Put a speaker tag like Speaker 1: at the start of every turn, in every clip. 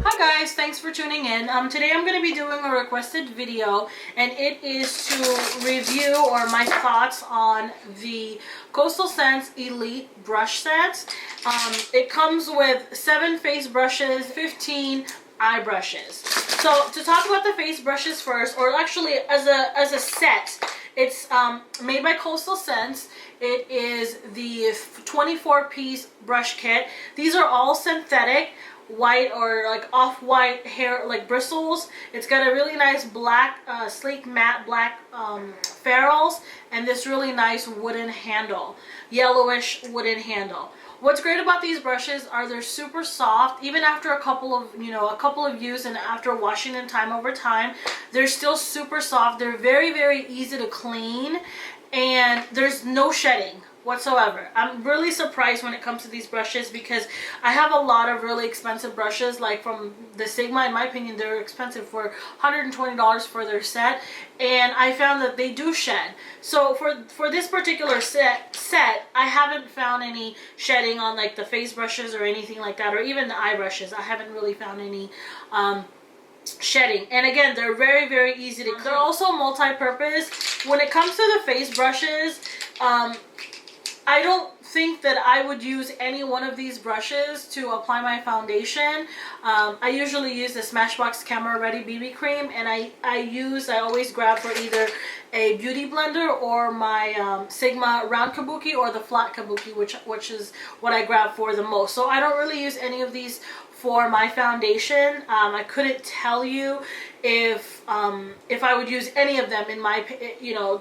Speaker 1: Hi guys, thanks for tuning in. Today I'm going to be doing a requested video, and it is to review or my thoughts on the Coastal Scents Elite brush sets. It comes with 7 face brushes, 15 eye brushes. So to talk about the face brushes first, or actually as a set, it's made by Coastal Scents. It is the 24-piece brush kit. These are all synthetic, white or like off-white hair, like bristles. It's got a really nice black, sleek matte black ferrules, and this really nice wooden handle, yellowish wooden handle. What's great about these brushes are they're super soft. Even after a couple of use and after washing them time over time, they're still super soft. They're very, very easy to clean, and there's no shedding whatsoever. I'm really surprised when it comes to these brushes, because I have a lot of really expensive brushes, like from the Sigma. In my opinion, they're expensive for $120 for their set, and I found that they do shed. So for this particular set, I haven't found any shedding on like the face brushes or anything like that, or even the eye brushes. I haven't really found any shedding. And again, they're very, very easy to clean. They're also multi-purpose. When it comes to the face brushes, I don't think that I would use any one of these brushes to apply my foundation. I usually use the Smashbox Camera Ready BB Cream, and I always grab for either a beauty blender or my Sigma round kabuki or the flat kabuki, which is what I grab for the most. So I don't really use any of these for my foundation. I couldn't tell you if I would use any of them in my,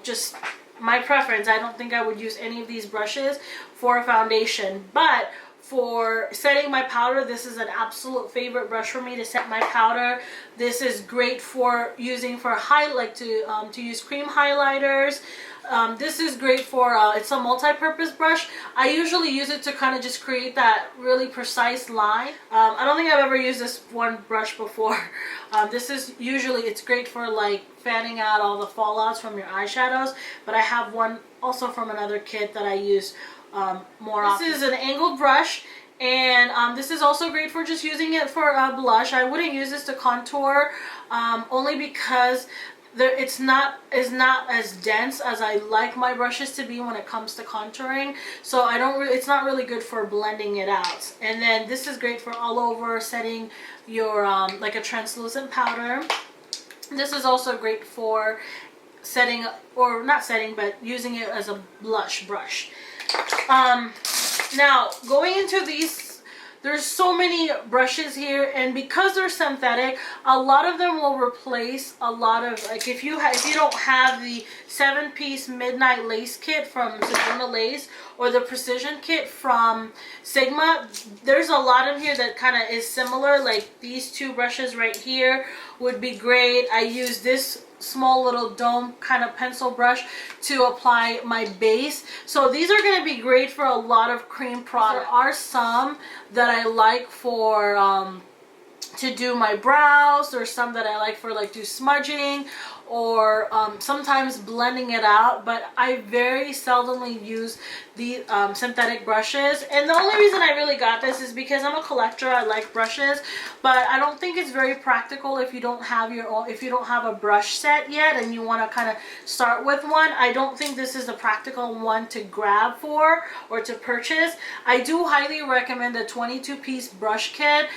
Speaker 1: just my preference. I don't think I would use any of these brushes for a foundation, but for setting my powder, this is an absolute favorite brush for me to set my powder. This is great for using for to use cream highlighters. This is great for, it's a multi-purpose brush. I usually use it to kind of just create that really precise line. I don't think I've ever used this one brush before. This is usually, it's great for like fanning out all the fallouts from your eyeshadows, but I have one also from another kit that I use more often. This is an angled brush, and this is also great for just using it for blush. I wouldn't use this to contour, only because it's not as dense as I like my brushes to be when it comes to contouring. So it's not really good for blending it out. And then this is great for all over setting your like a translucent powder. This is also great for setting, or not setting, but using it as a blush brush. Now going into these, there's so many brushes here, and because they're synthetic, a lot of them will replace a lot of, like, if you don't have the 7-piece Midnight Lace kit from Sedona Lace or the Precision kit from Sigma, there's a lot of here that kind of is similar. Like these 2 brushes right here would be great. I use this small little dome kind of pencil brush to apply my base. So these are going to be great for a lot of cream products. There are some that I like for to do my brows. There's some that I like for like do smudging, or sometimes blending it out, but I very seldomly use the synthetic brushes. And the only reason I really got this is because I'm a collector. I like brushes, but I don't think it's very practical if you don't have a brush set yet and you want to kind of start with one. I don't think this is the practical one to grab for or to purchase. I do highly recommend the 22-piece brush kit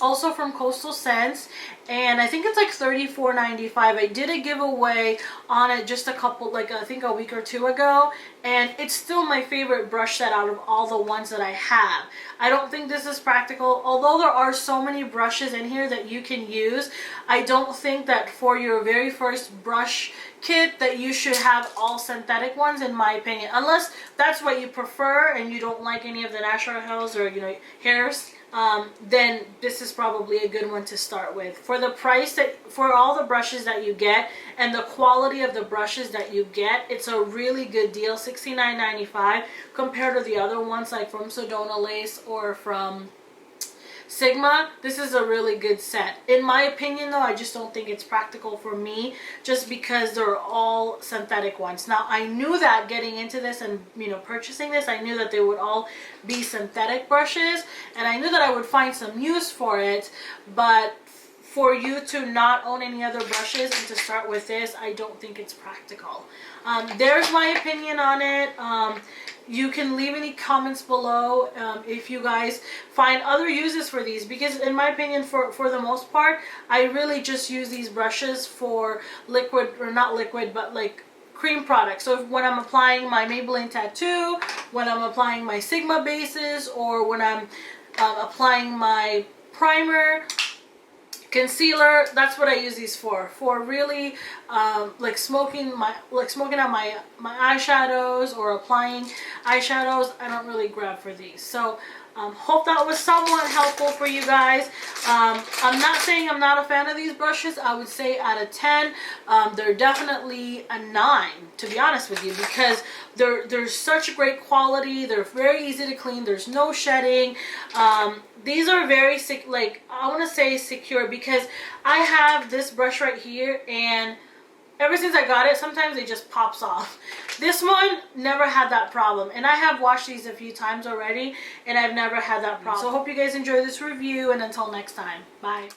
Speaker 1: also from Coastal Scents, and I think it's like $34.95. I did a giveaway on it just I think a week or 2 ago, and it's still my favorite brush set out of all the ones that I have. I don't think this is practical. Although there are so many brushes in here that you can use, I don't think that for your very first brush kit that you should have all synthetic ones, in my opinion, unless that's what you prefer and you don't like any of the natural hairs or hairs. Then this is probably a good one to start with. For the price for all the brushes that you get and the quality of the brushes that you get, it's a really good deal. $69.95 compared to the other ones like from Sedona Lace or from Sigma, this is a really good set. In my opinion though, I just don't think it's practical for me just because they're all synthetic ones. Now I knew that getting into this and purchasing this, I knew that they would all be synthetic brushes, and I knew that I would find some use for it, but for you to not own any other brushes and to start with this, I don't think it's practical. There's my opinion on it. You can leave any comments below if you guys find other uses for these, because in my opinion, for the most part, I really just use these brushes for liquid, or not liquid, but like cream products. So when I'm applying my Maybelline Tattoo, when I'm applying my Sigma bases, or when I'm applying my primer, concealer, that's what I use these for really like smoking out my eyeshadows or applying eyeshadows. I don't really grab for these. So hope that was somewhat helpful for you guys. I'm not saying I'm not a fan of these brushes. I would say out of 10 they're definitely a 9, to be honest with you, because they're such great quality. They're very easy to clean. There's no shedding. These are very like, I want to say secure, because I have this brush right here, and ever since I got it, sometimes it just pops off. This one never had that problem, and I have washed these a few times already, and I've never had that problem. So I hope you guys enjoy this review, and until next time, bye.